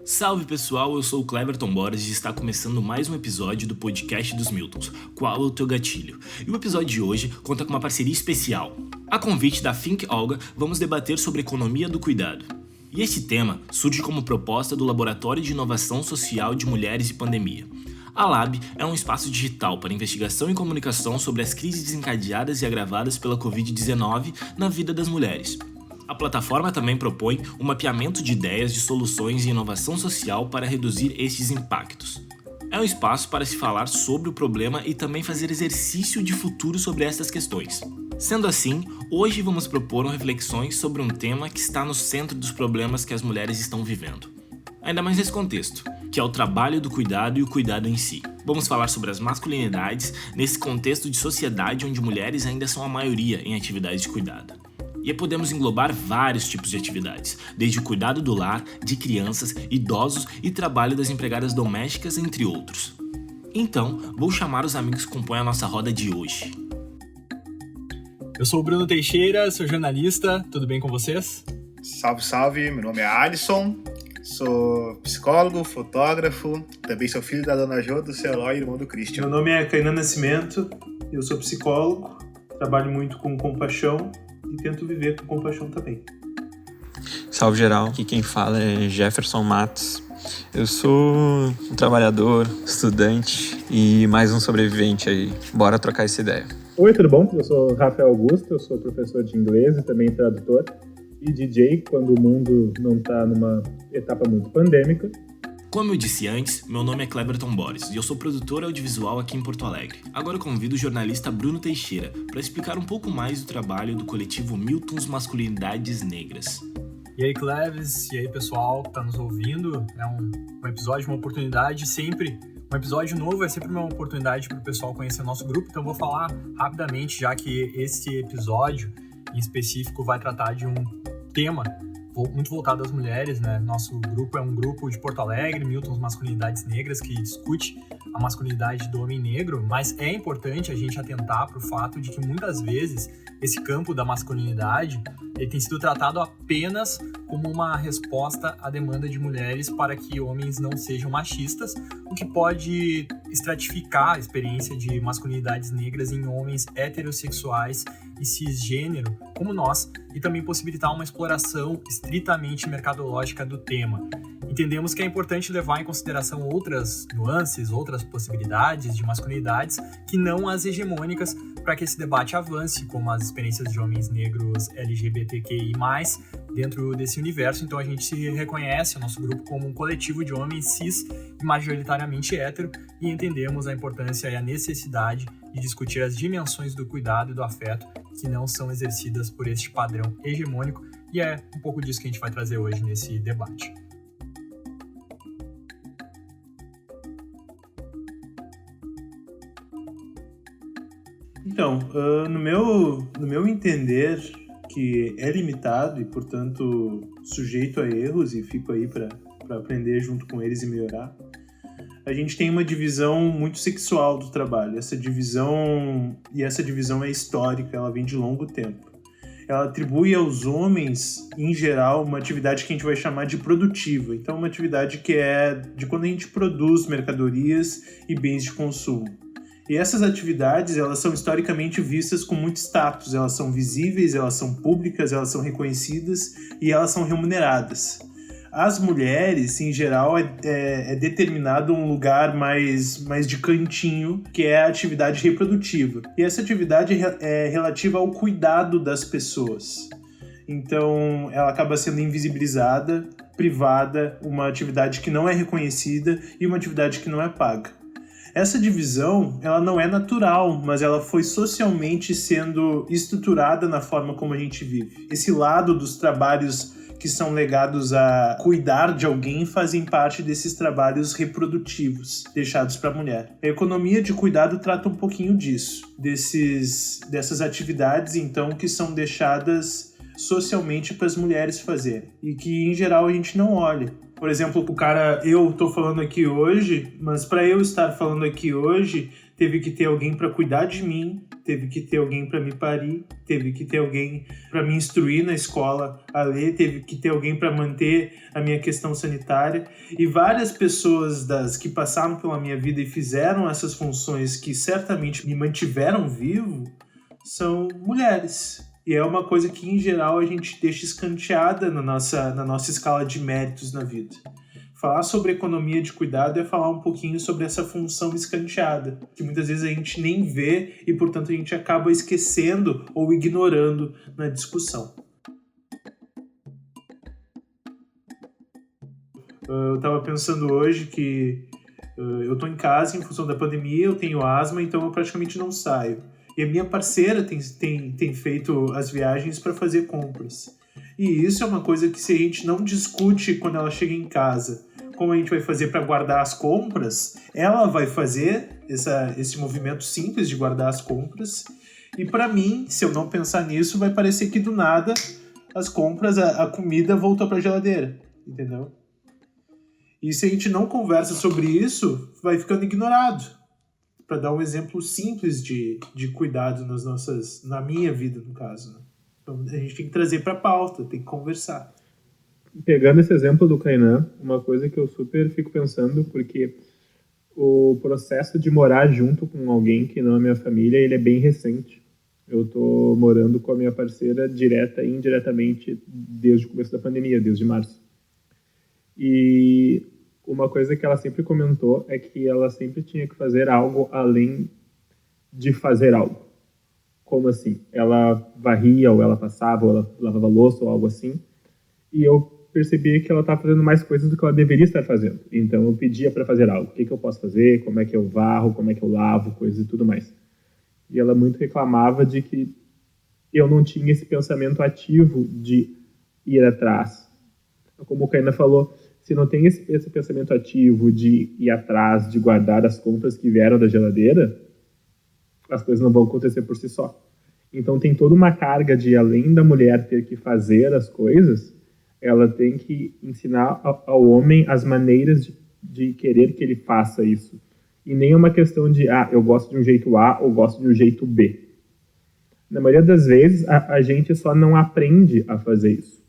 Salve pessoal, eu sou o Cleberton Borges e está começando mais um episódio do podcast dos Miltons, Qual é o Teu Gatilho? E o episódio de hoje conta com uma parceria especial. A convite da Think Olga, vamos debater sobre economia do cuidado. E esse tema surge como proposta do Laboratório de Inovação Social de Mulheres e Pandemia. A Lab é um espaço digital para investigação e comunicação sobre as crises desencadeadas e agravadas pela Covid-19 na vida das mulheres. A plataforma também propõe um mapeamento de ideias de soluções e inovação social para reduzir estes impactos. É um espaço para se falar sobre o problema e também fazer exercício de futuro sobre estas questões. Sendo assim, hoje vamos propor reflexões sobre um tema que está no centro dos problemas que as mulheres estão vivendo. Ainda mais nesse contexto, que é o trabalho do cuidado e o cuidado em si. Vamos falar sobre as masculinidades nesse contexto de sociedade onde mulheres ainda são a maioria em atividades de cuidado. E podemos englobar vários tipos de atividades, desde o cuidado do lar, de crianças, idosos e trabalho das empregadas domésticas, entre outros. Então, vou chamar os amigos que compõem a nossa roda de hoje. Eu sou o Bruno Teixeira, sou jornalista, tudo bem com vocês? Salve, salve, meu nome é Alisson, sou psicólogo, fotógrafo, também sou filho da Dona Jo, do seu Eloy, irmão do Christian. Meu nome é Kainan Nascimento, eu sou psicólogo, trabalho muito com compaixão e tento viver com compaixão também. Salve geral, aqui quem fala é Jefferson Matos. Eu sou um trabalhador, estudante e mais um sobrevivente aí. Bora trocar essa ideia. Oi, tudo bom? Eu sou Rafael Augusto, eu sou professor de inglês e também tradutor e DJ quando o mundo não está numa etapa muito pandêmica. Como eu disse antes, meu nome é Cleberton Borges e eu sou produtor audiovisual aqui em Porto Alegre. Agora eu convido o jornalista Bruno Teixeira para explicar um pouco mais do trabalho do coletivo Miltons Masculinidades Negras. E aí, Cleves, e aí, pessoal que está nos ouvindo, é um episódio, uma oportunidade sempre. Um episódio novo é sempre uma oportunidade para o pessoal conhecer o nosso grupo, então eu vou falar rapidamente, já que esse episódio em específico vai tratar de um tema muito voltado às mulheres, né? Nosso grupo é um grupo de Porto Alegre, Miltons Masculinidades Negras, que discute a masculinidade do homem negro, mas é importante a gente atentar para o fato de que muitas vezes esse campo da masculinidade ele tem sido tratado apenas como uma resposta à demanda de mulheres para que homens não sejam machistas, o que pode estratificar a experiência de masculinidades negras em homens heterossexuais e cisgênero, como nós, e também possibilitar uma exploração estritamente mercadológica do tema. Entendemos que é importante levar em consideração outras nuances, outras possibilidades de masculinidades que não as hegemônicas para que esse debate avance, como as experiências de homens negros LGBTQI+, dentro desse universo. Então a gente se reconhece, o nosso grupo, como um coletivo de homens cis e majoritariamente hétero e entendemos a importância e a necessidade de discutir as dimensões do cuidado e do afeto que não são exercidas por este padrão hegemônico e é um pouco disso que a gente vai trazer hoje nesse debate. Então, no meu entender, que é limitado e, portanto, sujeito a erros, e fico aí para aprender junto com eles e melhorar, a gente tem uma divisão muito sexual do trabalho. Essa divisão é histórica, ela vem de longo tempo. Ela atribui aos homens, em geral, uma atividade que a gente vai chamar de produtiva. Então, uma atividade que é de quando a gente produz mercadorias e bens de consumo. E essas atividades, elas são historicamente vistas com muito status, elas são visíveis, elas são públicas, elas são reconhecidas e elas são remuneradas. As mulheres, em geral, é determinado um lugar mais de cantinho, que é a atividade reprodutiva. E essa atividade é relativa ao cuidado das pessoas. Então, ela acaba sendo invisibilizada, privada, uma atividade que não é reconhecida e uma atividade que não é paga. Essa divisão, ela não é natural, mas ela foi socialmente sendo estruturada na forma como a gente vive. Esse lado dos trabalhos que são legados a cuidar de alguém fazem parte desses trabalhos reprodutivos deixados para a mulher. A economia de cuidado trata um pouquinho disso, dessas atividades, então, que são deixadas socialmente para as mulheres fazerem e que, em geral, a gente não olha. Por exemplo, eu tô falando aqui hoje, mas para eu estar falando aqui hoje, teve que ter alguém para cuidar de mim, teve que ter alguém para me parir, teve que ter alguém para me instruir na escola a ler, teve que ter alguém para manter a minha questão sanitária. E várias pessoas que passaram pela minha vida e fizeram essas funções que certamente me mantiveram vivo são mulheres. E é uma coisa que, em geral, a gente deixa escanteada na nossa escala de méritos na vida. Falar sobre economia de cuidado é falar um pouquinho sobre essa função escanteada, que muitas vezes a gente nem vê e, portanto, a gente acaba esquecendo ou ignorando na discussão. Eu estava pensando hoje que eu estou em casa em função da pandemia, eu tenho asma, então eu praticamente não saio. E a minha parceira tem feito as viagens para fazer compras. E isso é uma coisa que, se a gente não discute quando ela chega em casa, como a gente vai fazer para guardar as compras, ela vai fazer esse movimento simples de guardar as compras. E para mim, se eu não pensar nisso, vai parecer que do nada as compras, a comida voltou para a geladeira, entendeu? E se a gente não conversa sobre isso, vai ficando ignorado. Para dar um exemplo simples de cuidado na minha vida, no caso, né? Então, a gente tem que trazer para a pauta, tem que conversar. Pegando esse exemplo do Kainan, uma coisa que eu super fico pensando, porque o processo de morar junto com alguém que não é minha família, ele é bem recente. Eu tô morando com a minha parceira direta e indiretamente desde o começo da pandemia, desde março. E uma coisa que ela sempre comentou é que ela sempre tinha que fazer algo além de fazer algo. Como assim? Ela varria, ou ela passava, ou ela lavava louça, ou algo assim. E eu percebia que ela estava fazendo mais coisas do que ela deveria estar fazendo. Então eu pedia para fazer algo. O que eu posso fazer? Como é que eu varro? Como é que eu lavo? Coisas e tudo mais. E ela muito reclamava de que eu não tinha esse pensamento ativo de ir atrás. Como o Kainan falou, se não tem esse pensamento ativo de ir atrás, de guardar as compras que vieram da geladeira, as coisas não vão acontecer por si só. Então tem toda uma carga de, além da mulher ter que fazer as coisas, ela tem que ensinar ao homem as maneiras de querer que ele faça isso. E nem é uma questão de, eu gosto de um jeito A ou gosto de um jeito B. Na maioria das vezes, a gente só não aprende a fazer isso.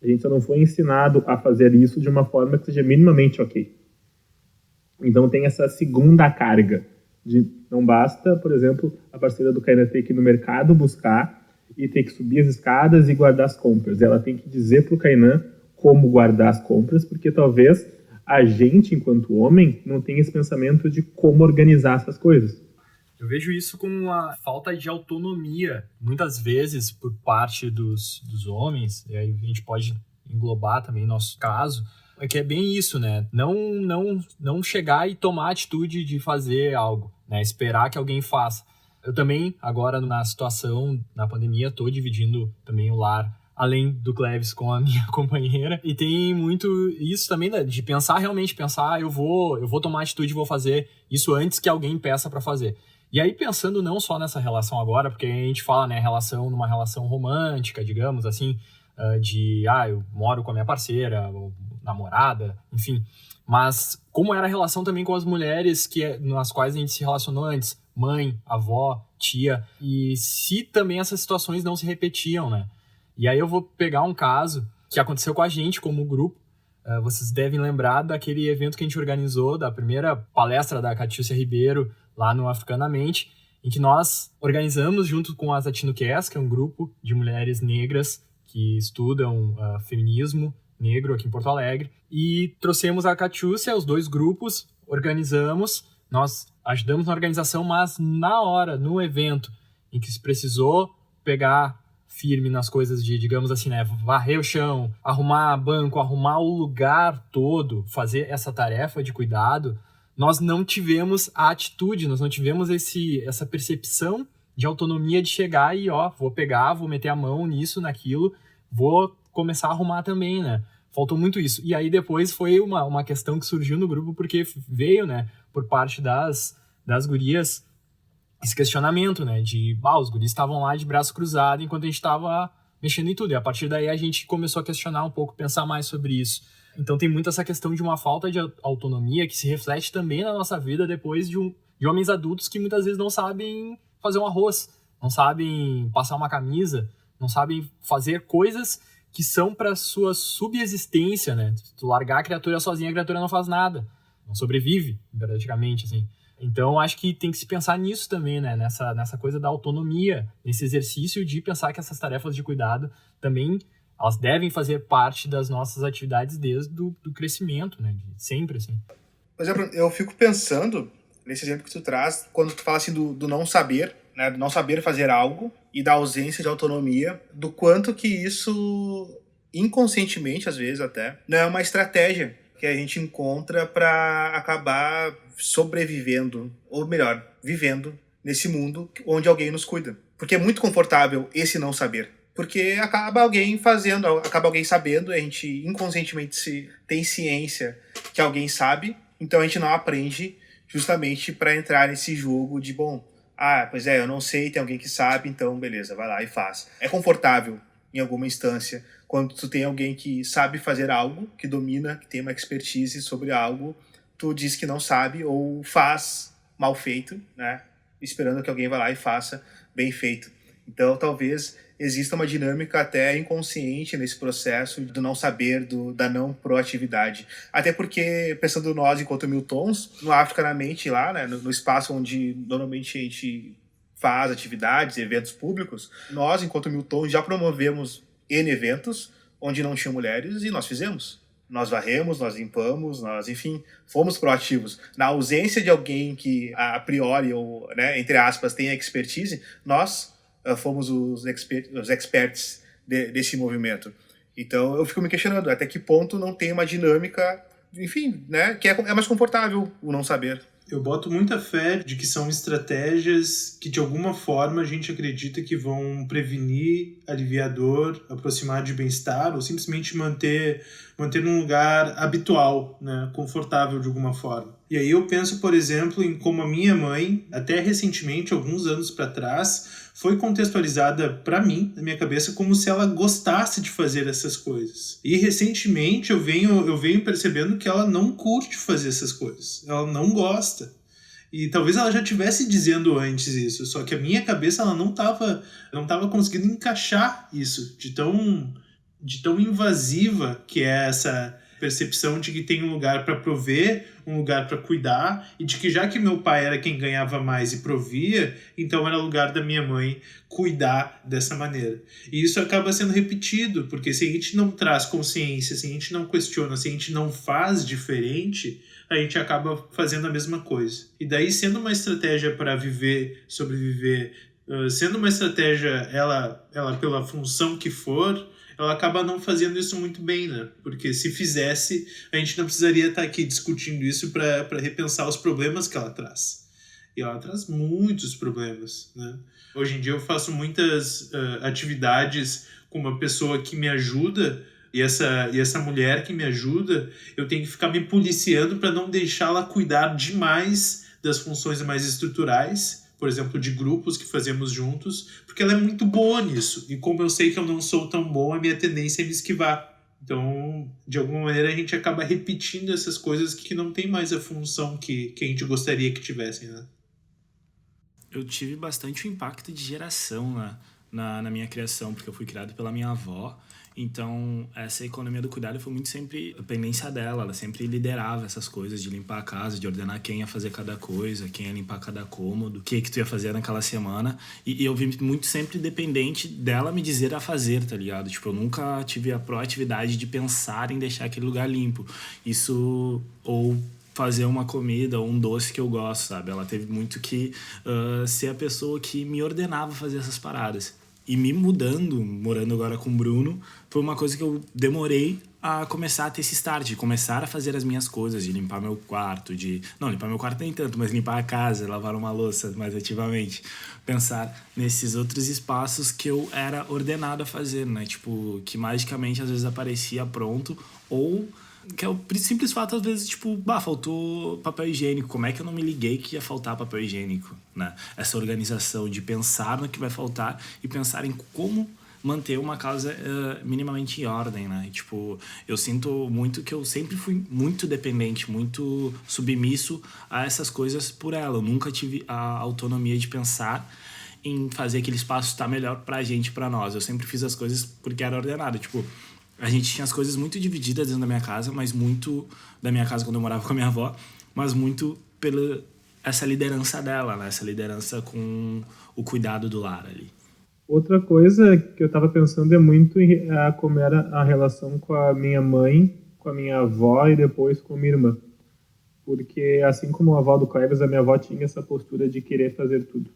A gente só não foi ensinado a fazer isso de uma forma que seja minimamente ok. Então tem essa segunda carga. Não basta, por exemplo, a parceira do Kainan ter que ir no mercado buscar e ter que subir as escadas e guardar as compras. Ela tem que dizer para o Kainan como guardar as compras, porque talvez a gente, enquanto homem, não tenha esse pensamento de como organizar essas coisas. Eu vejo isso como uma falta de autonomia, muitas vezes por parte dos homens, e aí a gente pode englobar também nosso caso, é que é bem isso, né? Não chegar e tomar a atitude de fazer algo, né? Esperar que alguém faça. Eu também, agora na situação, na pandemia, estou dividindo também o lar, além do Cleves, com a minha companheira, e tem muito isso também, né? De realmente pensar, eu vou tomar atitude, vou fazer isso antes que alguém peça para fazer. E aí, pensando não só nessa relação agora, porque a gente fala, né, numa relação romântica, digamos assim, eu moro com a minha parceira, ou namorada, enfim. Mas como era a relação também com as mulheres nas quais a gente se relacionou antes, mãe, avó, tia, e se também essas situações não se repetiam, né? E aí eu vou pegar um caso que aconteceu com a gente como grupo. Vocês devem lembrar daquele evento que a gente organizou, da primeira palestra da Catiúcia Ribeiro, lá no Africanamente, em que nós organizamos junto com a Latino Cares, que é um grupo de mulheres negras que estudam feminismo negro aqui em Porto Alegre, e trouxemos a Catiúcia, os dois grupos, organizamos, nós ajudamos na organização, mas na hora, no evento, em que se precisou pegar firme nas coisas de, digamos assim, né, varrer o chão, arrumar banco, arrumar o lugar todo, fazer essa tarefa de cuidado, nós não tivemos a atitude, nós não tivemos essa percepção de autonomia de chegar e, vou meter a mão nisso, naquilo, vou começar a arrumar também, né? Faltou muito isso. E aí depois foi uma questão que surgiu no grupo, porque veio, né, por parte das gurias, esse questionamento, né, de, os guris estavam lá de braço cruzado enquanto a gente estava mexendo em tudo. E a partir daí a gente começou a questionar um pouco, pensar mais sobre isso. Então tem muito essa questão de uma falta de autonomia que se reflete também na nossa vida depois de de homens adultos que muitas vezes não sabem fazer um arroz, não sabem passar uma camisa, não sabem fazer coisas que são para sua subsistência, né? Se tu largar a criatura sozinha, a criatura não faz nada, não sobrevive, praticamente, assim. Então, acho que tem que se pensar nisso também, né? Nessa coisa da autonomia, nesse exercício de pensar que essas tarefas de cuidado também, elas devem fazer parte das nossas atividades desde do crescimento, né? Sempre, assim. Por exemplo, eu fico pensando, nesse exemplo que tu traz, quando tu fala assim do não saber, né? Do não saber fazer algo e da ausência de autonomia, do quanto que isso, inconscientemente, às vezes até, não é uma estratégia que a gente encontra para acabar sobrevivendo, ou melhor, vivendo nesse mundo onde alguém nos cuida. Porque é muito confortável esse não saber. Porque acaba alguém fazendo, acaba alguém sabendo, a gente inconscientemente tem ciência que alguém sabe, então a gente não aprende justamente para entrar nesse jogo de, bom, pois é, eu não sei, tem alguém que sabe, então beleza, vai lá e faz. É confortável em alguma instância quando tu tem alguém que sabe fazer algo, que domina, que tem uma expertise sobre algo, tu diz que não sabe ou faz mal feito, né? Esperando que alguém vá lá e faça bem feito. Então, talvez exista uma dinâmica até inconsciente nesse processo do não saber, da não proatividade. Até porque, pensando nós enquanto Miltons, no África na Mente, lá, né, no espaço onde normalmente a gente faz atividades, eventos públicos, nós, enquanto Miltons, já promovemos N eventos onde não tinha mulheres e nós fizemos. Nós varremos, nós limpamos, nós, enfim, fomos proativos. Na ausência de alguém que, a priori, ou, né, entre aspas, tenha expertise, nós fomos os experts desse movimento. Então, eu fico me questionando até que ponto não tem uma dinâmica, enfim, né, que é mais confortável o não saber. Eu boto muita fé de que são estratégias que, de alguma forma, a gente acredita que vão prevenir, aliviar a dor, aproximar de bem-estar ou simplesmente manter num lugar habitual, né, confortável de alguma forma. E aí eu penso, por exemplo, em como a minha mãe, até recentemente, alguns anos para trás, foi contextualizada para mim, na minha cabeça, como se ela gostasse de fazer essas coisas. E recentemente eu venho percebendo que ela não curte fazer essas coisas. Ela não gosta. E talvez ela já estivesse dizendo antes isso, só que a minha cabeça ela não estava conseguindo encaixar isso, de tão invasiva que é essa percepção de que tem um lugar para prover, um lugar para cuidar, e de que já que meu pai era quem ganhava mais e provia, então era lugar da minha mãe cuidar dessa maneira. E isso acaba sendo repetido, porque se a gente não traz consciência, se a gente não questiona, se a gente não faz diferente, a gente acaba fazendo a mesma coisa. E daí, sendo uma estratégia para viver, sobreviver, sendo uma estratégia, ela pela função que for, ela acaba não fazendo isso muito bem, né? Porque se fizesse, a gente não precisaria estar aqui discutindo isso para repensar os problemas que ela traz. E ela traz muitos problemas, né? Hoje em dia eu faço muitas atividades com uma pessoa que me ajuda, e essa mulher que me ajuda, eu tenho que ficar me policiando para não deixá-la cuidar demais das funções mais estruturais, por exemplo, de grupos que fazemos juntos, porque ela é muito boa nisso. E como eu sei que eu não sou tão bom, a minha tendência é me esquivar. Então, de alguma maneira, a gente acaba repetindo essas coisas que não tem mais a função que a gente gostaria que tivessem, né? Eu tive bastante o impacto de geração na minha criação, porque eu fui criado pela minha avó. Então, essa economia do cuidado foi muito sempre a pendência dela. Ela sempre liderava essas coisas de limpar a casa, de ordenar quem ia fazer cada coisa, quem ia limpar cada cômodo, o que tu ia fazer naquela semana. E eu vi muito sempre dependente dela me dizer a fazer, tá ligado? Tipo, eu nunca tive a proatividade de pensar em deixar aquele lugar limpo. Isso, ou fazer uma comida ou um doce que eu gosto, sabe? Ela teve muito que ser a pessoa que me ordenava fazer essas paradas. E me morando agora com o Bruno, foi uma coisa que eu demorei a começar a ter esse start, de começar a fazer as minhas coisas, de limpar meu quarto, não, limpar meu quarto nem tanto, mas limpar a casa, lavar uma louça mais ativamente. Pensar nesses outros espaços que eu era ordenado a fazer, né? Tipo, que magicamente às vezes aparecia pronto, ou que é o simples fato, às vezes, tipo, faltou papel higiênico. Como é que eu não me liguei que ia faltar papel higiênico, né? Essa organização de pensar no que vai faltar e pensar em como manter uma casa minimamente em ordem, né? Tipo, eu sinto muito que eu sempre fui muito dependente, muito submisso a essas coisas por ela. Eu nunca tive a autonomia de pensar em fazer aquele espaço estar melhor pra gente, pra nós. Eu sempre fiz as coisas porque era ordenado. Tipo, a gente tinha as coisas muito divididas dentro da minha casa, mas muito da minha casa quando eu morava com a minha avó, mas muito pela essa liderança dela, né? Essa liderança com o cuidado do lar ali. Outra coisa que eu estava pensando é muito como era a relação com a minha mãe, com a minha avó e depois com a minha irmã. Porque, assim como a avó do Cleves, a minha avó tinha essa postura de querer fazer tudo.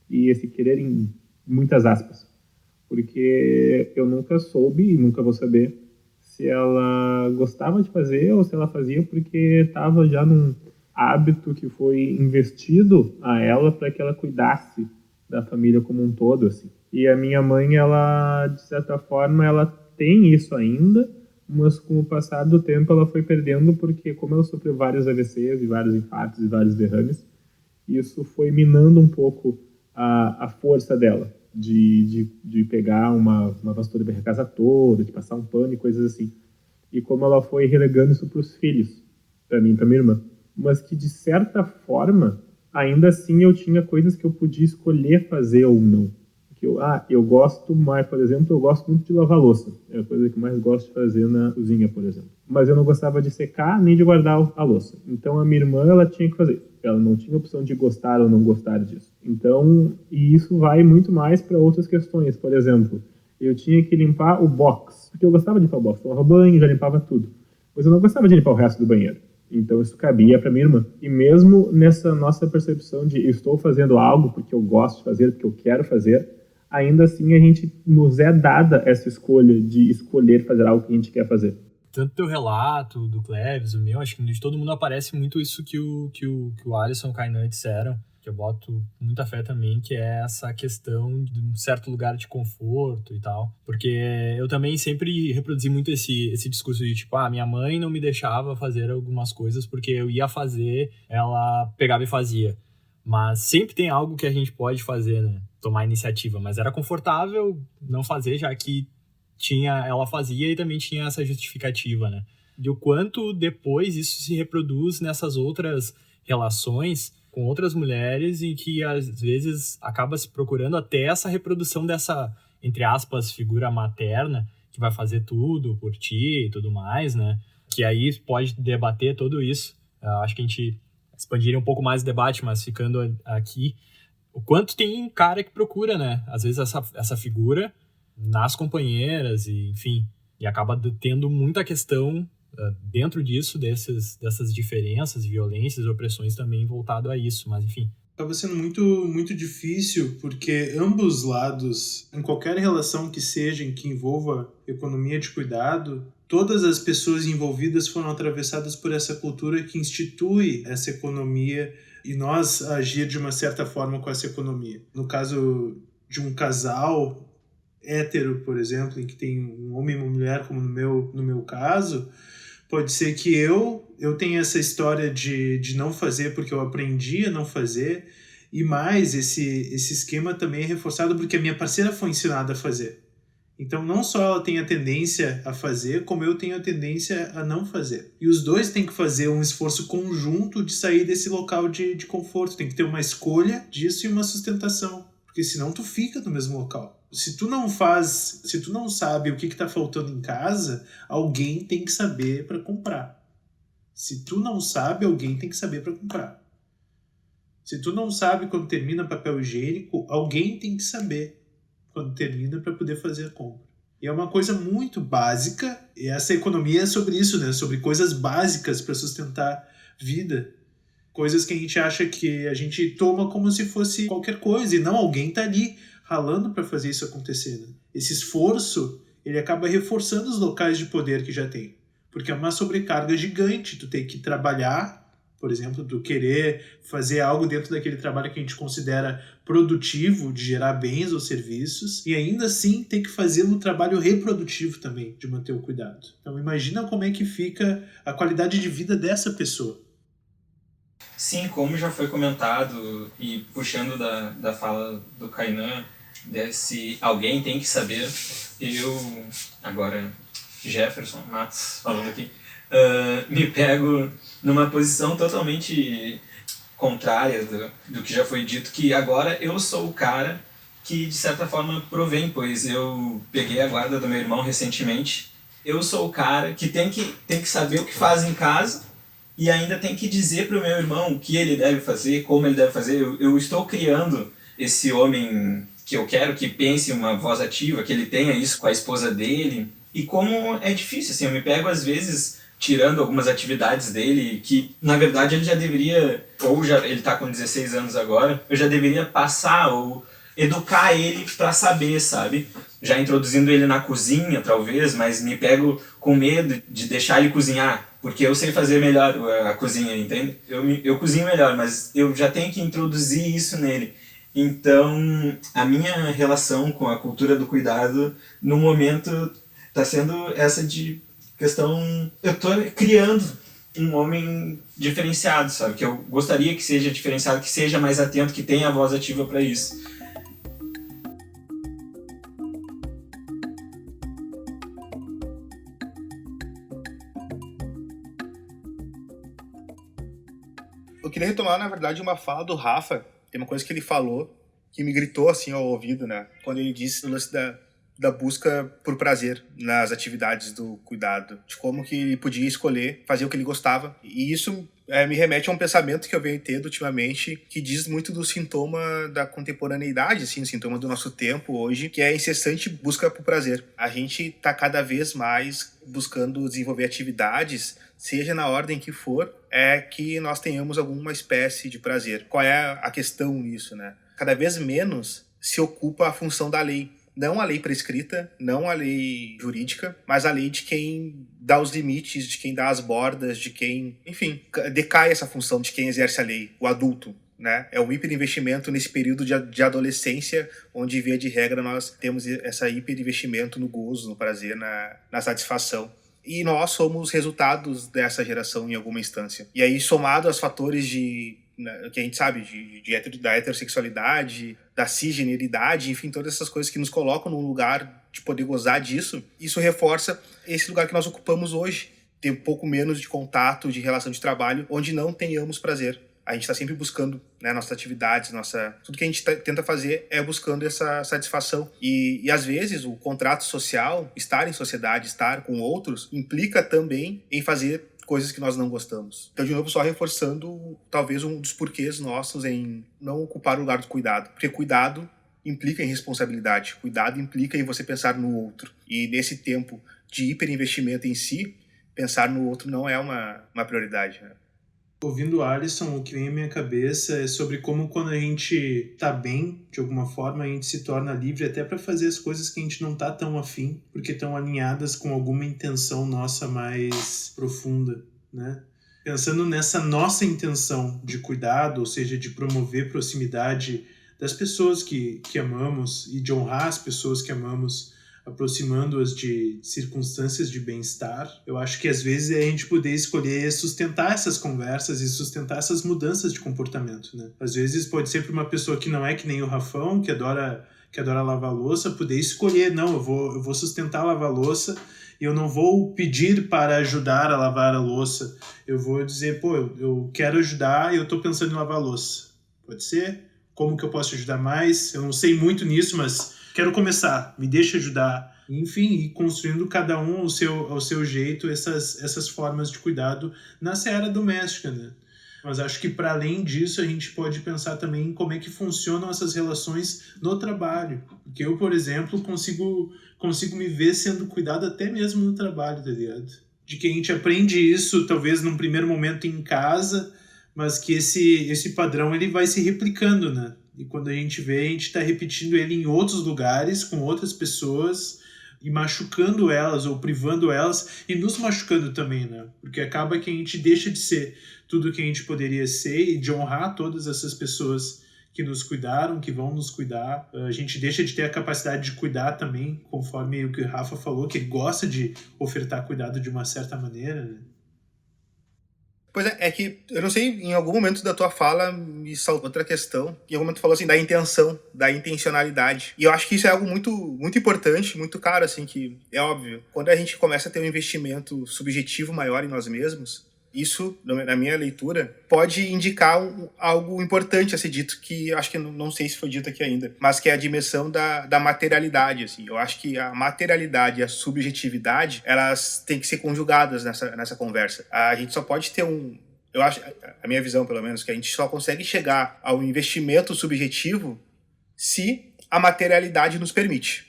E esse querer em muitas aspas. Porque eu nunca soube e nunca vou saber se ela gostava de fazer ou se ela fazia porque estava já num hábito que foi investido a ela para que ela cuidasse da família como um todo, assim. E a minha mãe, ela, de certa forma, ela tem isso ainda, mas com o passar do tempo ela foi perdendo porque, como ela sofreu vários AVCs e vários infartos e vários derrames, isso foi minando um pouco a força dela de pegar uma vassoura para a casa toda, de passar um pano e coisas assim. E como ela foi relegando isso para os filhos, para mim e para minha irmã. Mas que, de certa forma, ainda assim eu tinha coisas que eu podia escolher fazer ou não. Que eu gosto mais, por exemplo, eu gosto muito de lavar louça. É a coisa que eu mais gosto de fazer na cozinha, por exemplo. Mas eu não gostava de secar nem de guardar a louça. Então a minha irmã, ela tinha que fazer. Ela não tinha opção de gostar ou não gostar disso. Então, e isso vai muito mais para outras questões. Por exemplo, eu tinha que limpar o box, porque eu gostava de limpar o box. Tomava banho, já limpava tudo. Mas eu não gostava de limpar o resto do banheiro. Então isso cabia para minha irmã. E mesmo nessa nossa percepção de eu estou fazendo algo porque eu gosto de fazer, porque eu quero fazer, ainda assim a gente nos é dada essa escolha de escolher fazer algo que a gente quer fazer. Tanto teu relato, do Cleves, o meu, acho que de todo mundo aparece muito isso que o Alisson e o Kainan disseram, que eu boto muita fé também, que é essa questão de um certo lugar de conforto e tal. Porque eu também sempre reproduzi muito esse discurso de tipo, minha mãe não me deixava fazer algumas coisas porque eu ia fazer, ela pegava e fazia. Mas sempre tem algo que a gente pode fazer, né? Tomar iniciativa. Mas era confortável não fazer, já que ela fazia e também tinha essa justificativa, né? De o quanto depois isso se reproduz nessas outras relações com outras mulheres e que às vezes acaba se procurando até essa reprodução dessa, entre aspas, figura materna que vai fazer tudo por ti e tudo mais, né? Que aí pode debater tudo isso. Acho que a gente expandiria um pouco mais o debate, mas ficando aqui, o quanto tem cara que procura, né? Às vezes essa figura nas companheiras e, enfim, e acaba tendo muita questão dentro disso, dessas diferenças, violências, opressões também voltado a isso, mas enfim. Acaba sendo muito, muito difícil, porque ambos lados, em qualquer relação que seja, em que envolva economia de cuidado, todas as pessoas envolvidas foram atravessadas por essa cultura que institui essa economia e nós agir de uma certa forma com essa economia. No caso de um casal hétero, por exemplo, em que tem um homem e uma mulher, como no meu caso, pode ser que eu tenha essa história de não fazer porque eu aprendi a não fazer, e mais, esse esquema também é reforçado porque a minha parceira foi ensinada a fazer. Então não só ela tem a tendência a fazer, como eu tenho a tendência a não fazer. E os dois têm que fazer um esforço conjunto de sair desse local de conforto. Tem que ter uma escolha disso e uma sustentação, porque senão tu fica no mesmo local. Se tu não sabe o que está faltando em casa, alguém tem que saber para comprar. Se tu não sabe, alguém tem que saber para comprar. Se tu não sabe quando termina papel higiênico, alguém tem que saber quando termina para poder fazer a compra. E é uma coisa muito básica, e essa economia é sobre isso, né? Sobre coisas básicas para sustentar vida. Coisas que a gente acha que a gente toma como se fosse qualquer coisa, e não, alguém está ali ralando para fazer isso acontecer. Né? Esse esforço, ele acaba reforçando os locais de poder que já tem. Porque é uma sobrecarga gigante. Tu tem que trabalhar, por exemplo, tu querer fazer algo dentro daquele trabalho que a gente considera produtivo, de gerar bens ou serviços, e ainda assim tem que fazer um trabalho reprodutivo também, de manter o cuidado. Então imagina como é que fica a qualidade de vida dessa pessoa. Sim, como já foi comentado, e puxando da fala do Kainan, Se alguém tem que saber, eu, agora Jefferson Matos falando aqui, me pego numa posição totalmente contrária do que já foi dito, que agora eu sou o cara que de certa forma provém, pois eu peguei a guarda do meu irmão recentemente. Eu sou o cara que tem que saber o que faz em casa e ainda tem que dizer para o meu irmão o que ele deve fazer, como ele deve fazer. Eu estou criando esse homem que eu quero que pense uma voz ativa, que ele tenha isso com a esposa dele. E como é difícil, assim, eu me pego às vezes tirando algumas atividades dele que, na verdade, ele já deveria, ele está com 16 anos agora, eu já deveria passar ou educar ele para saber, sabe? Já introduzindo ele na cozinha, talvez, mas me pego com medo de deixar ele cozinhar, porque eu sei fazer melhor a cozinha, entende? Eu cozinho melhor, mas eu já tenho que introduzir isso nele. Então, a minha relação com a cultura do cuidado, no momento, está sendo essa de questão... Eu estou criando um homem diferenciado, sabe? Que eu gostaria que seja diferenciado, que seja mais atento, que tenha a voz ativa para isso. Eu queria retomar, na verdade, uma fala do Rafa. Tem uma coisa que ele falou que me gritou assim ao ouvido, né? Quando ele disse o lance da busca por prazer nas atividades do cuidado, de como que ele podia escolher fazer o que ele gostava. E isso me remete a um pensamento que eu venho tendo ultimamente, que diz muito do sintoma da contemporaneidade, assim, o sintoma do nosso tempo hoje, que é a incessante busca por prazer. A gente está cada vez mais buscando desenvolver atividades, seja na ordem que for, que nós tenhamos alguma espécie de prazer. Qual é a questão nisso, né? Cada vez menos se ocupa a função da lei. Não a lei prescrita, não a lei jurídica, mas a lei de quem dá os limites, de quem dá as bordas, de quem... Enfim, decai essa função de quem exerce a lei, o adulto, né? É um hiperinvestimento nesse período de adolescência, onde, via de regra, nós temos esse hiperinvestimento no gozo, no prazer, na satisfação. E nós somos resultados dessa geração em alguma instância. E aí, somado aos fatores que a gente sabe, da heterossexualidade, da cisgeneridade, enfim, todas essas coisas que nos colocam num lugar de poder gozar disso, isso reforça esse lugar que nós ocupamos hoje, ter um pouco menos de contato, de relação de trabalho, onde não tenhamos prazer. A gente está sempre buscando, né, nossas atividades, tudo que a gente tenta fazer é buscando essa satisfação. E às vezes o contrato social, estar em sociedade, estar com outros, implica também em fazer coisas que nós não gostamos. Então, de novo, só reforçando talvez um dos porquês nossos em não ocupar o lugar do cuidado. Porque cuidado implica em responsabilidade. Cuidado implica em você pensar no outro. E nesse tempo de hiperinvestimento em si, pensar no outro não é uma prioridade, né? Ouvindo o Alisson, o que vem à minha cabeça é sobre como quando a gente tá bem, de alguma forma, a gente se torna livre até para fazer as coisas que a gente não tá tão afim, porque estão alinhadas com alguma intenção nossa mais profunda, né? Pensando nessa nossa intenção de cuidado, ou seja, de promover proximidade das pessoas que amamos e de honrar as pessoas que amamos, aproximando-as de circunstâncias de bem-estar, eu acho que às vezes é a gente poder escolher sustentar essas conversas e sustentar essas mudanças de comportamento, né? Às vezes pode ser para uma pessoa que não é que nem o Rafão, que adora lavar louça, poder escolher, não, eu vou sustentar lavar louça e eu não vou pedir para ajudar a lavar a louça, eu vou dizer, eu quero ajudar e eu estou pensando em lavar a louça. Pode ser? Como que eu posso ajudar mais? Eu não sei muito nisso, mas quero começar, me deixa ajudar. Enfim, ir construindo cada um ao seu jeito essas formas de cuidado na seara doméstica, né? Mas acho que para além disso a gente pode pensar também em como é que funcionam essas relações no trabalho. Porque eu, por exemplo, consigo me ver sendo cuidado até mesmo no trabalho, tá ligado? De que a gente aprende isso talvez num primeiro momento em casa, mas que esse padrão ele vai se replicando, né? E quando a gente vê, a gente está repetindo ele em outros lugares, com outras pessoas, e machucando elas, ou privando elas, e nos machucando também, né? Porque acaba que a gente deixa de ser tudo o que a gente poderia ser, e de honrar todas essas pessoas que nos cuidaram, que vão nos cuidar. A gente deixa de ter a capacidade de cuidar também, conforme o que o Rafa falou, que gosta de ofertar cuidado de uma certa maneira, né? Pois é que eu não sei, em algum momento da tua fala me saltou outra questão. Em algum momento tu falou assim da intenção, da intencionalidade. E eu acho que isso é algo muito, muito importante, muito caro, assim, que é óbvio. Quando a gente começa a ter um investimento subjetivo maior em nós mesmos, isso, na minha leitura, pode indicar algo importante a ser dito, que acho que não sei se foi dito aqui ainda, mas que é a dimensão da materialidade. Assim. Eu acho que a materialidade e a subjetividade, elas têm que ser conjugadas nessa conversa. A gente só pode ter eu acho, a minha visão pelo menos, que a gente só consegue chegar ao investimento subjetivo se a materialidade nos permite,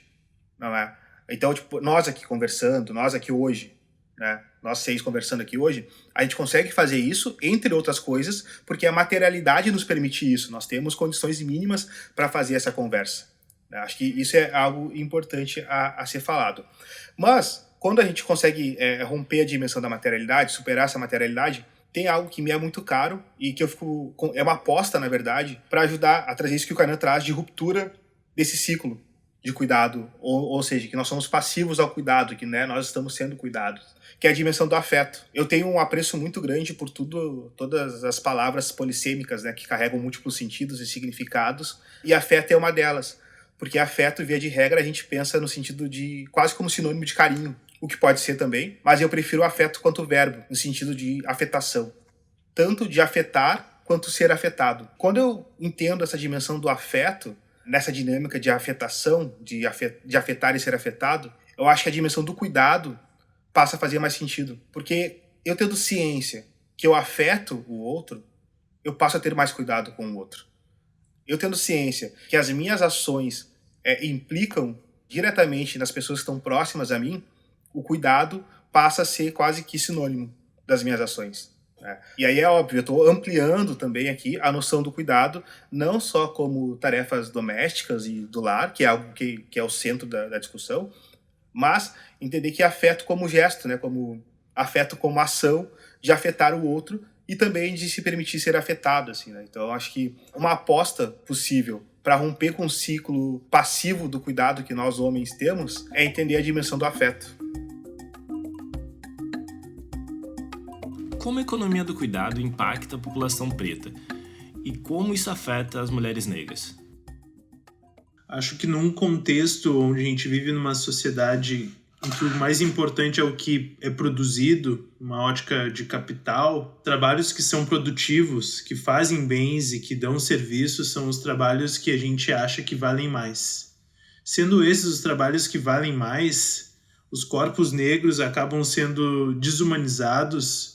não é? Então, tipo, nós aqui conversando, nós aqui hoje, né? Nós 6 conversando aqui hoje, a gente consegue fazer isso, entre outras coisas, porque a materialidade nos permite isso. Nós temos condições mínimas para fazer essa conversa. Acho que isso é algo importante a ser falado. Mas, quando a gente consegue romper a dimensão da materialidade, superar essa materialidade, tem algo que me é muito caro e que é uma aposta, na verdade, para ajudar a trazer isso que o Kainan traz de ruptura desse ciclo de cuidado, ou seja, que nós somos passivos ao cuidado, que nós estamos sendo cuidados, que é a dimensão do afeto. Eu tenho um apreço muito grande por todas as palavras polissêmicas, que carregam múltiplos sentidos e significados, e afeto é uma delas, porque afeto, via de regra, a gente pensa no sentido de quase como sinônimo de carinho, o que pode ser também, mas eu prefiro o afeto quanto verbo, no sentido de afetação, tanto de afetar quanto ser afetado. Quando eu entendo essa dimensão do afeto, nessa dinâmica de afetação, de afetar e ser afetado, eu acho que a dimensão do cuidado passa a fazer mais sentido. Porque eu tendo ciência que eu afeto o outro, eu passo a ter mais cuidado com o outro. Eu tendo ciência que as minhas ações implicam diretamente nas pessoas que estão próximas a mim, o cuidado passa a ser quase que sinônimo das minhas ações. E aí é óbvio, eu estou ampliando também aqui a noção do cuidado, não só como tarefas domésticas e do lar, que é algo que é o centro da discussão, mas entender que afeto como gesto, como afeto como ação de afetar o outro e também de se permitir ser afetado. Assim, Então, eu acho que uma aposta possível para romper com o ciclo passivo do cuidado que nós homens temos é entender a dimensão do afeto. Como a economia do cuidado impacta a população preta? E como isso afeta as mulheres negras? Acho que num contexto onde a gente vive numa sociedade em que o mais importante é o que é produzido, uma ótica de capital, trabalhos que são produtivos, que fazem bens e que dão serviços são os trabalhos que a gente acha que valem mais. Sendo esses os trabalhos que valem mais, os corpos negros acabam sendo desumanizados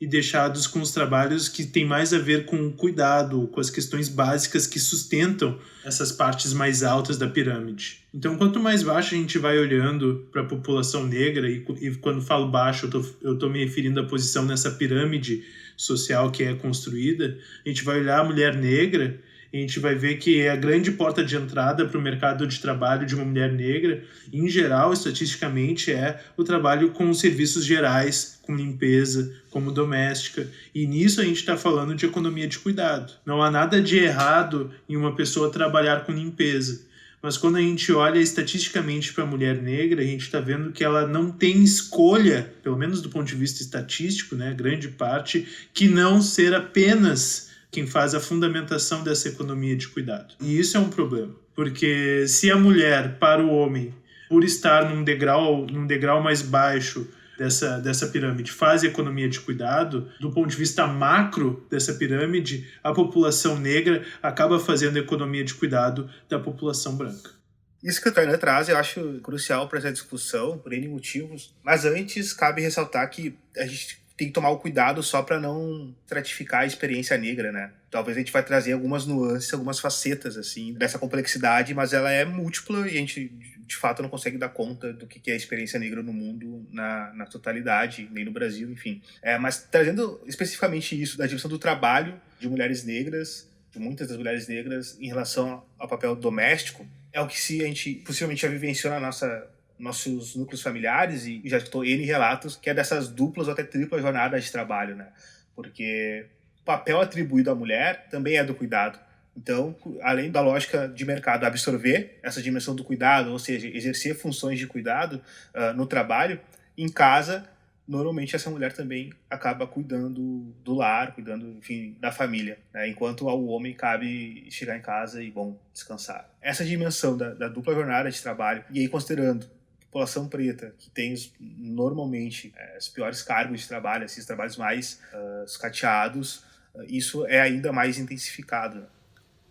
e deixados com os trabalhos que têm mais a ver com o cuidado, com as questões básicas que sustentam essas partes mais altas da pirâmide. Então, quanto mais baixo a gente vai olhando para a população negra, e quando falo baixo, eu estou me referindo à posição nessa pirâmide social que é construída, a gente vai olhar a mulher negra, a gente vai ver que é a grande porta de entrada para o mercado de trabalho de uma mulher negra, em geral, estatisticamente, é o trabalho com serviços gerais, com limpeza, como doméstica. E nisso a gente está falando de economia de cuidado. Não há nada de errado em uma pessoa trabalhar com limpeza. Mas quando a gente olha estatisticamente para a mulher negra, a gente está vendo que ela não tem escolha, pelo menos do ponto de vista estatístico, grande parte, que não ser apenas quem faz a fundamentação dessa economia de cuidado. E isso é um problema, porque se a mulher, para o homem, por estar num degrau mais baixo dessa pirâmide, faz a economia de cuidado, do ponto de vista macro dessa pirâmide, a população negra acaba fazendo a economia de cuidado da população branca. Isso que o Kainan traz eu acho crucial para essa discussão, por N motivos, mas antes cabe ressaltar que a gente tem que tomar o cuidado só para não estratificar a experiência negra, Talvez a gente vai trazer algumas nuances, algumas facetas, assim, dessa complexidade, mas ela é múltipla e a gente, de fato, não consegue dar conta do que é a experiência negra no mundo na totalidade, nem no Brasil, enfim. Mas trazendo especificamente isso da dimensão do trabalho de mulheres negras, de muitas das mulheres negras, em relação ao papel doméstico, é o que a gente possivelmente já vivenciou nossos núcleos familiares e já escutou N relatos, que é dessas duplas ou até triplas jornadas de trabalho, Porque o papel atribuído à mulher também é do cuidado. Então, além da lógica de mercado absorver essa dimensão do cuidado, ou seja, exercer funções de cuidado no trabalho, em casa, normalmente essa mulher também acaba cuidando do lar, cuidando, enfim, da família, né? Enquanto ao homem cabe chegar em casa e, bom, descansar. Essa dimensão da dupla jornada de trabalho, e aí considerando a população preta, que tem normalmente os piores cargos de trabalho, esses trabalhos mais sucateados, isso é ainda mais intensificado.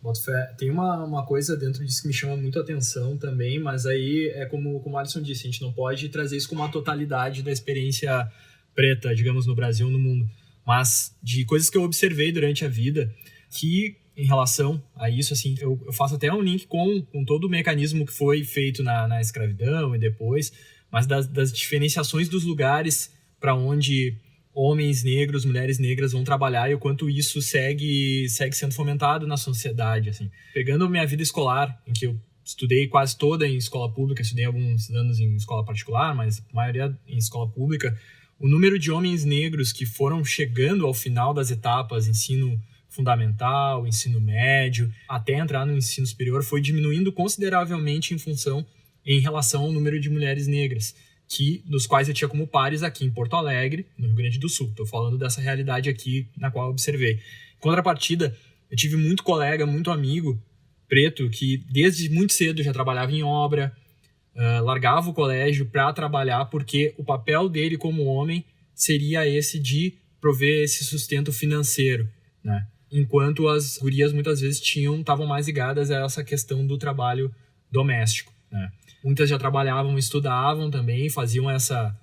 Boto fé. Tem uma coisa dentro disso que me chama muito a atenção também, mas aí é como o Alisson disse, a gente não pode trazer isso como uma totalidade da experiência preta, digamos, no Brasil ou no mundo, mas de coisas que eu observei durante a vida que, em relação a isso, assim, eu faço até um link com todo o mecanismo que foi feito na escravidão e depois, mas das diferenciações dos lugares para onde homens negros, mulheres negras vão trabalhar e o quanto isso segue sendo fomentado na sociedade, assim. Pegando minha vida escolar, em que eu estudei quase toda em escola pública, estudei alguns anos em escola particular, mas a maioria em escola pública, o número de homens negros que foram chegando ao final das etapas, ensino fundamental, ensino médio, até entrar no ensino superior, foi diminuindo consideravelmente em relação ao número de mulheres negras, dos quais eu tinha como pares aqui em Porto Alegre, no Rio Grande do Sul. Estou falando dessa realidade aqui na qual eu observei. Em contrapartida, eu tive muito colega, muito amigo preto que desde muito cedo já trabalhava em obra, largava o colégio para trabalhar porque o papel dele como homem seria esse de prover esse sustento financeiro, né? Enquanto as gurias muitas vezes estavam mais ligadas a essa questão do trabalho doméstico, né? Muitas já trabalhavam, estudavam também, faziam essa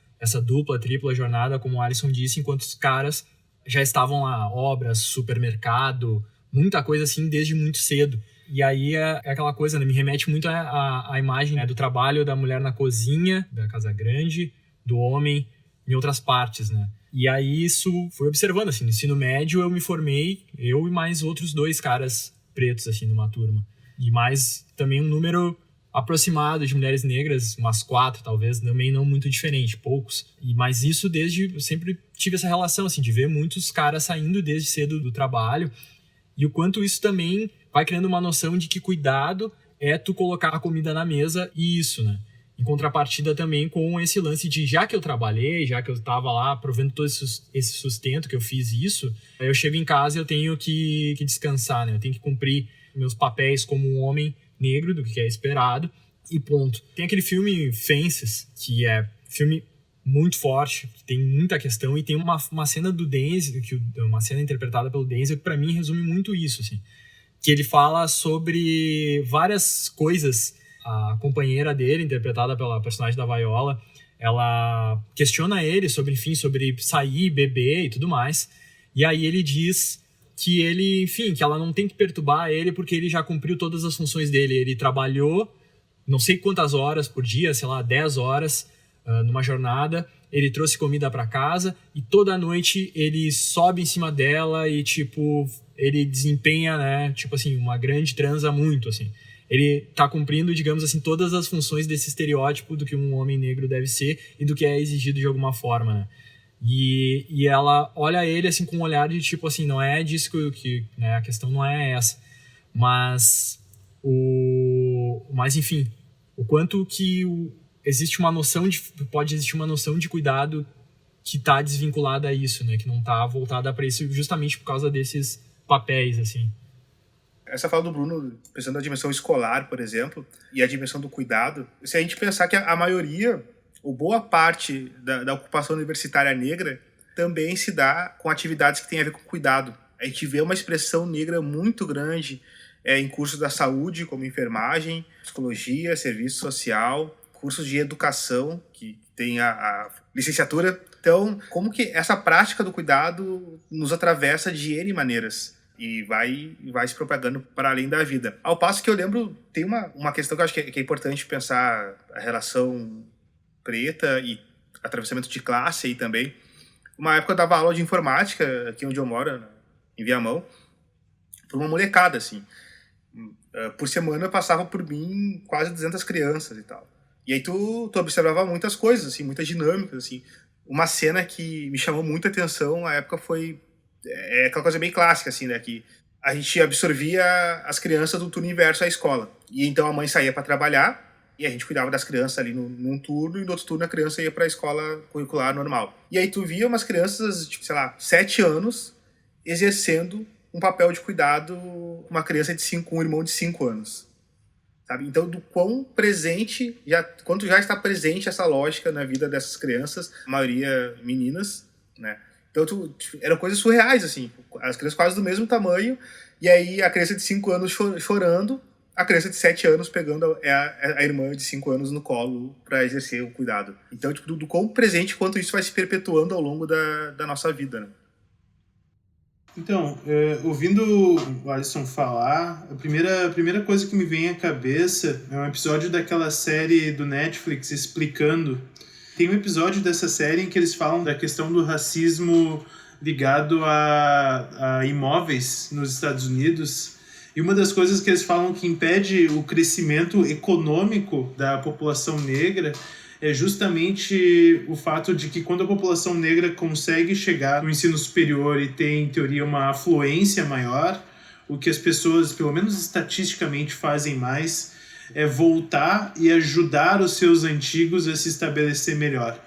dupla, tripla jornada, como o Alisson disse, enquanto os caras já estavam lá, obras, supermercado, muita coisa assim desde muito cedo. E aí é aquela coisa, né, me remete muito à imagem, né, do trabalho da mulher na cozinha, da casa grande, do homem em outras partes, né? E aí isso foi observando, assim, no ensino médio eu me formei, eu e mais outros 2 caras pretos, assim, numa turma. E mais também um número aproximado de mulheres negras, umas 4 talvez, também não muito diferente, poucos. Mas isso eu sempre tive essa relação, assim, de ver muitos caras saindo desde cedo do trabalho e o quanto isso também vai criando uma noção de que cuidado é tu colocar a comida na mesa e isso, né? Em contrapartida também com esse lance de já que eu trabalhei, já que eu estava lá provendo todo esse sustento, que eu fiz isso, eu chego em casa e eu tenho que descansar, né? Eu tenho que cumprir meus papéis como um homem negro, do que é esperado, e ponto. Tem aquele filme Fences, que é filme muito forte, que tem muita questão, e tem uma cena do Denzel, uma cena interpretada pelo Denzel, que pra mim resume muito isso, assim, que ele fala sobre várias coisas. A companheira dele, interpretada pela personagem da Viola, ela questiona ele sobre sair, beber e tudo mais, e aí ele diz que que ela não tem que perturbar ele porque ele já cumpriu todas as funções dele. Ele trabalhou não sei quantas horas por dia, sei lá, 10 horas numa jornada, ele trouxe comida para casa e toda noite ele sobe em cima dela e, tipo, ele desempenha, né, tipo assim, uma grande transa muito, assim. Ele tá cumprindo, digamos assim, todas as funções desse estereótipo do que um homem negro deve ser e do que é exigido de alguma forma, né? E ela olha ele assim com um olhar de tipo assim, não é disso que né, a questão não é essa, mas enfim, o quanto que pode existir uma noção de cuidado que está desvinculada a isso, né, que não está voltada para isso justamente por causa desses papéis, assim. Essa fala do Bruno, pensando na dimensão escolar, por exemplo, e a dimensão do cuidado, se a gente pensar que a maioria, ou boa parte da ocupação universitária negra também se dá com atividades que têm a ver com cuidado. A gente vê uma expressão negra muito grande em cursos da saúde, como enfermagem, psicologia, serviço social, cursos de educação, que tem a licenciatura. Então, como que essa prática do cuidado nos atravessa de N maneiras e vai se propagando para além da vida. Ao passo que eu lembro, tem uma questão que eu acho que é importante pensar a relação preta e atravessamento de classe aí também. Uma época eu dava aula de informática, aqui onde eu moro, em Viamão, para uma molecada, assim. Por semana passava por mim quase 200 crianças e tal. E aí tu observava muitas coisas, assim, muitas dinâmicas, assim. Uma cena que me chamou muita atenção na época foi aquela coisa bem clássica, assim, né, que a gente absorvia as crianças do turno inverso à escola. E então a mãe saía para trabalhar E a gente cuidava das crianças ali num turno, e no outro turno a criança ia para a escola curricular normal. E aí tu via umas crianças, tipo, sei lá, 7 anos, exercendo um papel de cuidado com uma criança de 5, um irmão de 5 anos. Sabe? Então, do quão presente, quanto já está presente essa lógica na vida dessas crianças, a maioria meninas, né? Então, eram coisas surreais, assim. As crianças quase do mesmo tamanho, e aí a criança de 5 anos chorando, a criança de 7 anos pegando a irmã de 5 anos no colo para exercer o cuidado. Então, tipo, do quão presente quanto isso vai se perpetuando ao longo da nossa vida, né? Então, ouvindo o Alisson falar, a primeira coisa que me vem à cabeça é um episódio daquela série do Netflix Explicando. Tem um episódio dessa série em que eles falam da questão do racismo ligado a imóveis nos Estados Unidos. E uma das coisas que eles falam que impede o crescimento econômico da população negra é justamente o fato de que quando a população negra consegue chegar no ensino superior e tem, em teoria, uma afluência maior, o que as pessoas, pelo menos estatisticamente, fazem mais é voltar e ajudar os seus antigos a se estabelecer melhor.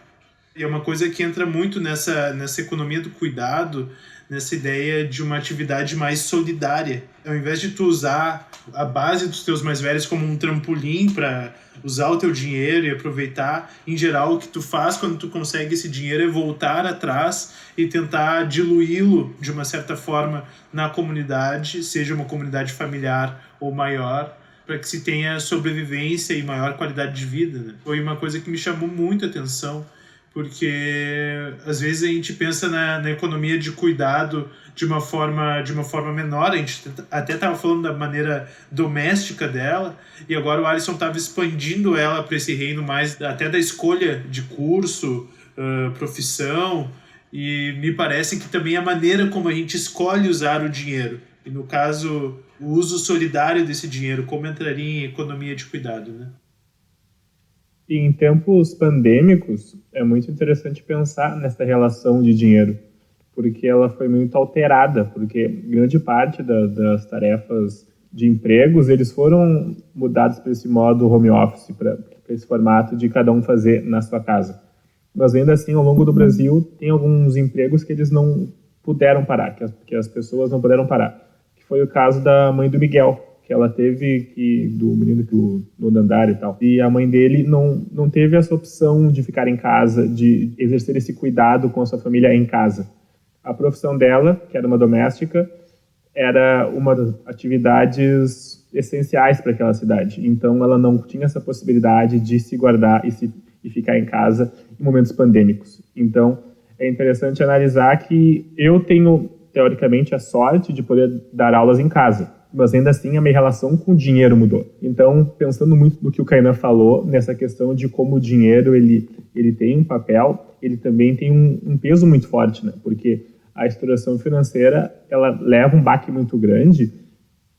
E é uma coisa que entra muito nessa economia do cuidado, nessa ideia de uma atividade mais solidária. Ao invés de tu usar a base dos teus mais velhos como um trampolim para usar o teu dinheiro e aproveitar, em geral, o que tu faz quando tu consegue esse dinheiro é voltar atrás e tentar diluí-lo de uma certa forma na comunidade, seja uma comunidade familiar ou maior, para que se tenha sobrevivência e maior qualidade de vida, né? Foi uma coisa que me chamou muito a atenção, porque às vezes a gente pensa na economia de cuidado de uma forma menor. A gente até estava falando da maneira doméstica dela, e agora o Alisson estava expandindo ela para esse reino mais até da escolha de curso, profissão, e me parece que também a maneira como a gente escolhe usar o dinheiro, e no caso o uso solidário desse dinheiro, como entraria em economia de cuidado, né? E em tempos pandêmicos, é muito interessante pensar nessa relação de dinheiro, porque ela foi muito alterada, porque grande parte das tarefas de empregos, eles foram mudados para esse modo home office, para esse formato de cada um fazer na sua casa. Mas ainda assim, ao longo do Brasil, tem alguns empregos que eles não puderam parar, que as pessoas não puderam parar, que foi o caso da mãe do Miguel, que ela teve do menino do nono andar e tal. E a mãe dele não teve essa opção de ficar em casa, de exercer esse cuidado com a sua família em casa. A profissão dela, que era uma doméstica, era uma das atividades essenciais para aquela cidade. Então, ela não tinha essa possibilidade de se guardar e ficar em casa em momentos pandêmicos. Então, é interessante analisar que eu tenho, teoricamente, a sorte de poder dar aulas em casa, mas ainda assim a minha relação com o dinheiro mudou. Então, pensando muito no que o Kainan falou, nessa questão de como o dinheiro ele tem um papel, ele também tem um peso muito forte, né? Porque a estruturação financeira, ela leva um baque muito grande,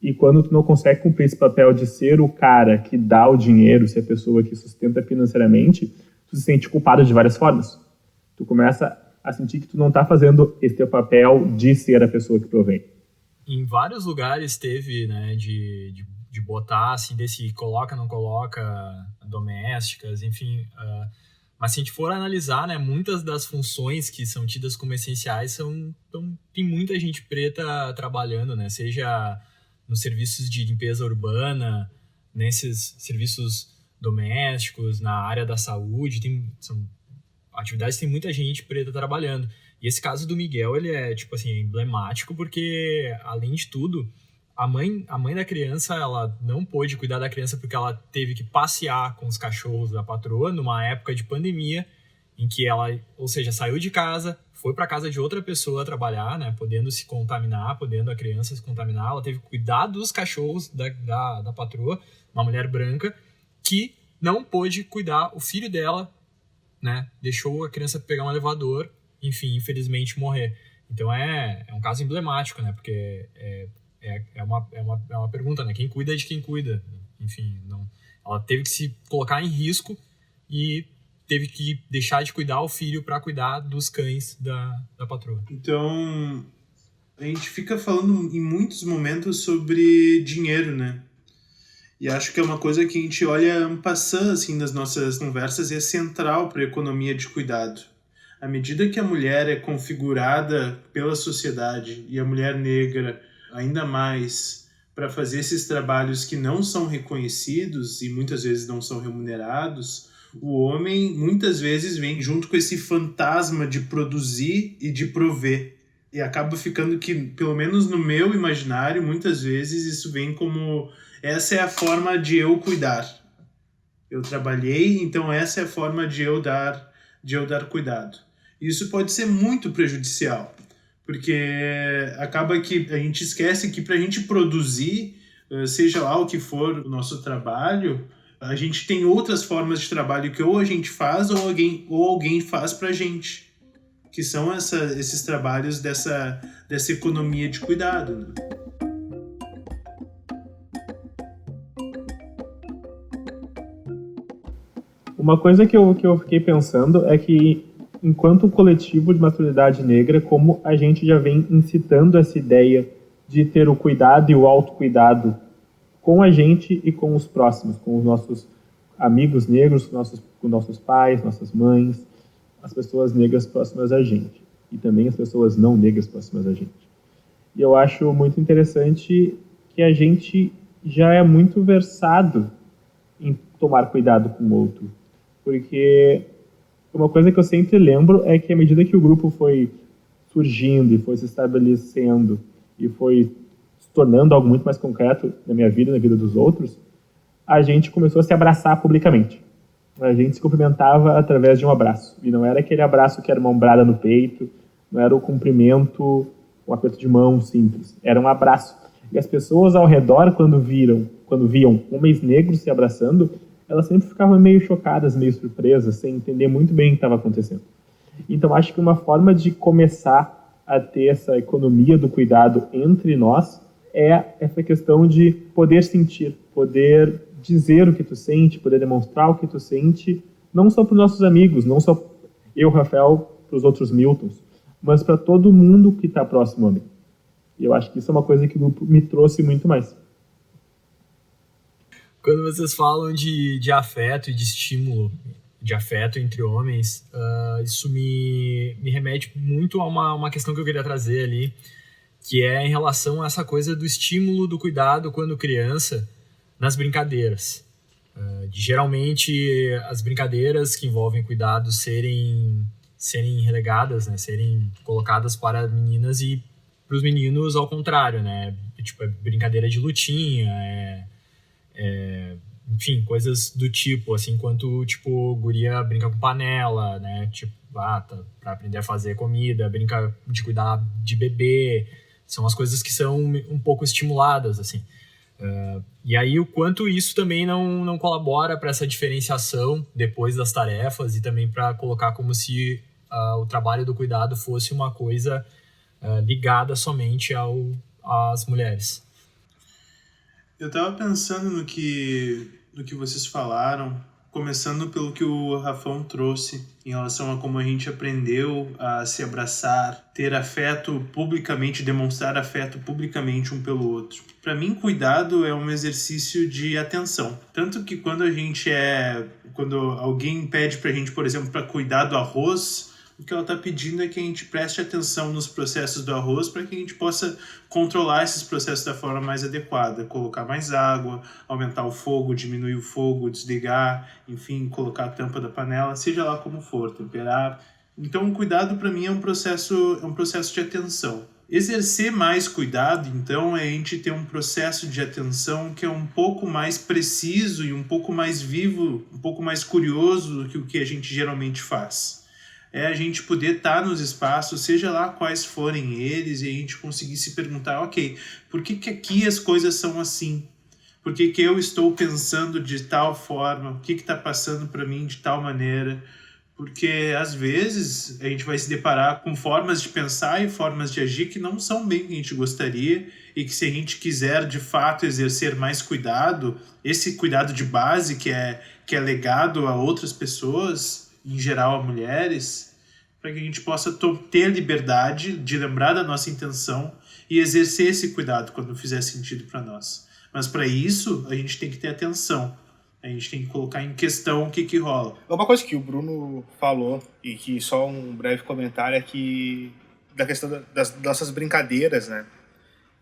e quando tu não consegue cumprir esse papel de ser o cara que dá o dinheiro, ser a pessoa que sustenta financeiramente, tu se sente culpado de várias formas. Tu começa a sentir que tu não está fazendo esse teu papel de ser a pessoa que provém. Em vários lugares teve, né, de botar, assim, desse coloca, não coloca, domésticas, enfim. Mas se a gente for analisar, né, muitas das funções que são tidas como essenciais tem muita gente preta trabalhando, né, seja nos serviços de limpeza urbana, nesses serviços domésticos, na área da saúde, são atividades que tem muita gente preta trabalhando. E esse caso do Miguel, ele é, tipo assim, emblemático, porque, além de tudo, a mãe da criança, ela não pôde cuidar da criança porque ela teve que passear com os cachorros da patroa numa época de pandemia, em que ela, ou seja, saiu de casa, foi para casa de outra pessoa trabalhar, né, podendo se contaminar, podendo a criança se contaminar. Ela teve que cuidar dos cachorros da patroa, uma mulher branca, que não pôde cuidar o filho dela, né, deixou a criança pegar um elevador, enfim, infelizmente morrer. Então é um caso emblemático, né? Porque é uma pergunta, né? Quem cuida é de quem cuida. Enfim, ela teve que se colocar em risco e teve que deixar de cuidar o filho para cuidar dos cães da patroa. Então, a gente fica falando em muitos momentos sobre dinheiro, né? E acho que é uma coisa que a gente olha en passant, assim, nas nossas conversas e é central para a economia de cuidado. À medida que a mulher é configurada pela sociedade e a mulher negra ainda mais para fazer esses trabalhos que não são reconhecidos e muitas vezes não são remunerados, o homem muitas vezes vem junto com esse fantasma de produzir e de prover. E acaba ficando que, pelo menos no meu imaginário, muitas vezes isso vem como: essa é a forma de eu cuidar. Eu trabalhei, então essa é a forma de eu dar cuidado. Isso pode ser muito prejudicial, porque acaba que a gente esquece que para a gente produzir, seja lá o que for o nosso trabalho, a gente tem outras formas de trabalho que ou a gente faz ou alguém faz para a gente, que são esses trabalhos dessa economia de cuidado, né? Uma coisa que eu fiquei pensando é que, enquanto coletivo de masculinidade negra, como a gente já vem incitando essa ideia de ter o cuidado e o autocuidado com a gente e com os próximos, com os nossos amigos negros, com nossos pais, nossas mães, as pessoas negras próximas a gente e também as pessoas não negras próximas a gente. E eu acho muito interessante que a gente já é muito versado em tomar cuidado com o outro, porque uma coisa que eu sempre lembro é que à medida que o grupo foi surgindo e foi se estabelecendo e foi se tornando algo muito mais concreto na minha vida, na vida dos outros, a gente começou a se abraçar publicamente. A gente se cumprimentava através de um abraço. E não era aquele abraço que era uma ombrada no peito, não era o cumprimento, um aperto de mão simples. Era um abraço. E as pessoas ao redor, quando viam homens negros se abraçando, elas sempre ficavam meio chocadas, meio surpresas, sem entender muito bem o que estava acontecendo. Então, acho que uma forma de começar a ter essa economia do cuidado entre nós é essa questão de poder sentir, poder dizer o que tu sente, poder demonstrar o que tu sente, não só para os nossos amigos, não só eu, Rafael, para os outros Miltons, mas para todo mundo que está próximo a mim. E eu acho que isso é uma coisa que o grupo me trouxe muito mais. Quando vocês falam de afeto e de estímulo de afeto entre homens, isso me remete muito a uma questão que eu queria trazer ali, que é em relação a essa coisa do estímulo do cuidado quando criança nas brincadeiras. Geralmente as brincadeiras que envolvem cuidado serem relegadas, né, serem colocadas para meninas e para os meninos ao contrário, né? Tipo, é brincadeira de lutinha, enfim, coisas do tipo, assim, enquanto, tipo, guria brinca com panela, né, tipo, pra aprender a fazer comida, brinca de cuidar de bebê, são as coisas que são um pouco estimuladas, assim. E aí, o quanto isso também não colabora para essa diferenciação depois das tarefas e também para colocar como se o trabalho do cuidado fosse uma coisa ligada somente às mulheres. Eu estava pensando no que vocês falaram, começando pelo que o Rafão trouxe em relação a como a gente aprendeu a se abraçar, ter afeto publicamente, demonstrar afeto publicamente um pelo outro. Para mim, cuidado é um exercício de atenção. Tanto que quando alguém pede pra gente, por exemplo, para cuidar do arroz, o que ela está pedindo é que a gente preste atenção nos processos do arroz para que a gente possa controlar esses processos da forma mais adequada, colocar mais água, aumentar o fogo, diminuir o fogo, desligar, enfim, colocar a tampa da panela, seja lá como for, temperar. Então, o cuidado para mim é um processo de atenção. Exercer mais cuidado, então, é a gente ter um processo de atenção que é um pouco mais preciso e um pouco mais vivo, um pouco mais curioso do que o que a gente geralmente faz. É a gente poder estar nos espaços, seja lá quais forem eles, e a gente conseguir se perguntar, ok, por que aqui as coisas são assim? Por que eu estou pensando de tal forma? O que está passando para mim de tal maneira? Porque, às vezes, a gente vai se deparar com formas de pensar e formas de agir que não são bem o que a gente gostaria, e que se a gente quiser, de fato, exercer mais cuidado, esse cuidado de base que é legado a outras pessoas, em geral a mulheres, para que a gente possa ter a liberdade de lembrar da nossa intenção e exercer esse cuidado quando fizer sentido para nós. Mas para isso, a gente tem que ter atenção. A gente tem que colocar em questão o que rola. Uma coisa que o Bruno falou, e que só um breve comentário, é que da questão das nossas brincadeiras, né?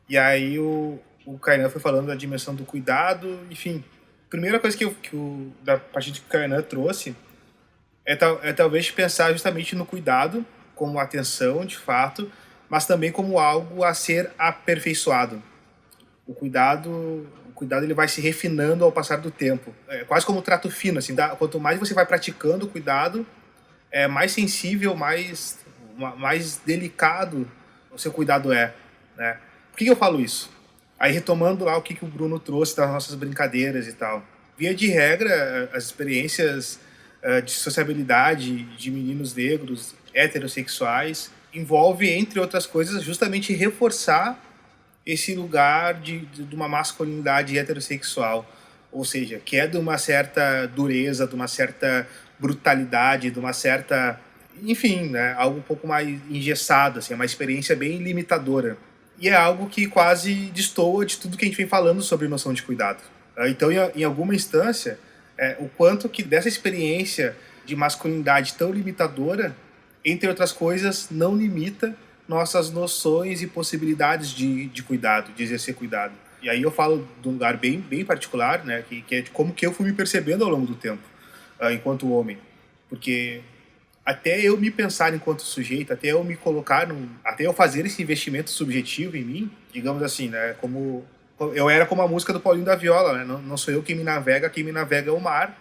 E aí o Kainan foi falando da dimensão do cuidado, enfim. A primeira coisa da parte que o Kainan trouxe é talvez pensar justamente no cuidado como atenção, de fato, mas também como algo a ser aperfeiçoado. O cuidado ele vai se refinando ao passar do tempo. É quase como um trato fino, assim, quanto mais você vai praticando o cuidado, mais sensível, mais delicado o seu cuidado é, né? Por que eu falo isso? Aí retomando lá o que o Bruno trouxe das nossas brincadeiras e tal. Via de regra, as experiências de sociabilidade de meninos negros, heterossexuais, envolve, entre outras coisas, justamente reforçar esse lugar de uma masculinidade heterossexual, ou seja, que é de uma certa dureza, de uma certa brutalidade, de uma certa, enfim, né, algo um pouco mais engessado, assim, é uma experiência bem limitadora. E é algo que quase destoa de tudo que a gente vem falando sobre noção de cuidado. Então, em alguma instância, o quanto que dessa experiência de masculinidade tão limitadora, entre outras coisas, não limita nossas noções e possibilidades de cuidado, de exercer cuidado. E aí eu falo de um lugar bem, bem particular, né, que é de como que eu fui me percebendo ao longo do tempo, enquanto homem. Porque até eu me pensar enquanto sujeito, até eu me colocar, até eu fazer esse investimento subjetivo em mim, digamos assim, né, eu era como a música do Paulinho da Viola, né, não sou eu quem me navega é o mar,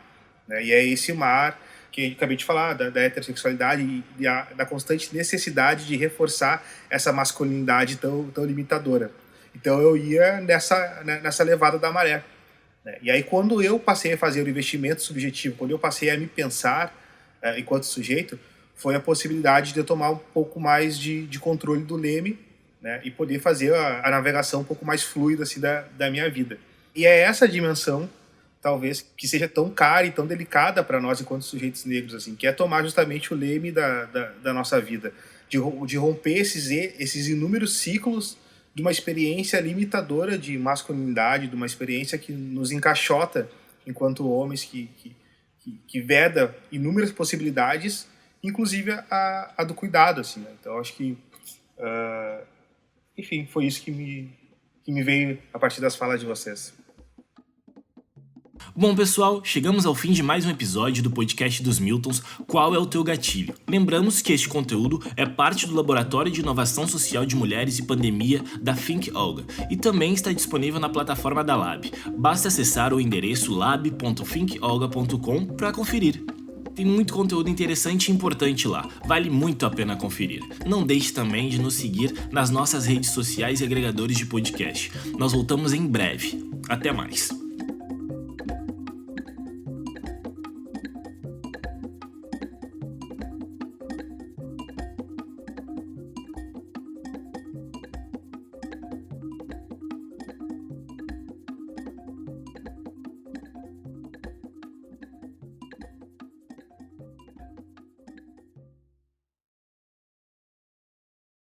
né, e é esse mar que eu acabei de falar, da heterossexualidade e da constante necessidade de reforçar essa masculinidade tão limitadora. Então eu ia nessa levada da maré, né? E aí quando eu passei a fazer o investimento subjetivo, quando eu passei a me pensar enquanto sujeito, foi a possibilidade de eu tomar um pouco mais de controle do leme, né? E poder fazer a navegação um pouco mais fluida assim, da minha vida. E é essa dimensão talvez que seja tão cara e tão delicada para nós enquanto sujeitos negros, assim, que é tomar justamente o leme da nossa vida, de romper esses inúmeros ciclos de uma experiência limitadora de masculinidade, de uma experiência que nos encaixota enquanto homens, que veda inúmeras possibilidades, inclusive a do cuidado, assim, né? Então acho que enfim, foi isso que me veio a partir das falas de vocês. Bom, pessoal, chegamos ao fim de mais um episódio do podcast dos Miltons, Qual é o Teu Gatilho? Lembramos que este conteúdo é parte do Laboratório de Inovação Social de Mulheres e Pandemia da Think Olga e também está disponível na plataforma da Lab. Basta acessar o endereço lab.thinkolga.com para conferir. Tem muito conteúdo interessante e importante lá, vale muito a pena conferir. Não deixe também de nos seguir nas nossas redes sociais e agregadores de podcast. Nós voltamos em breve. Até mais!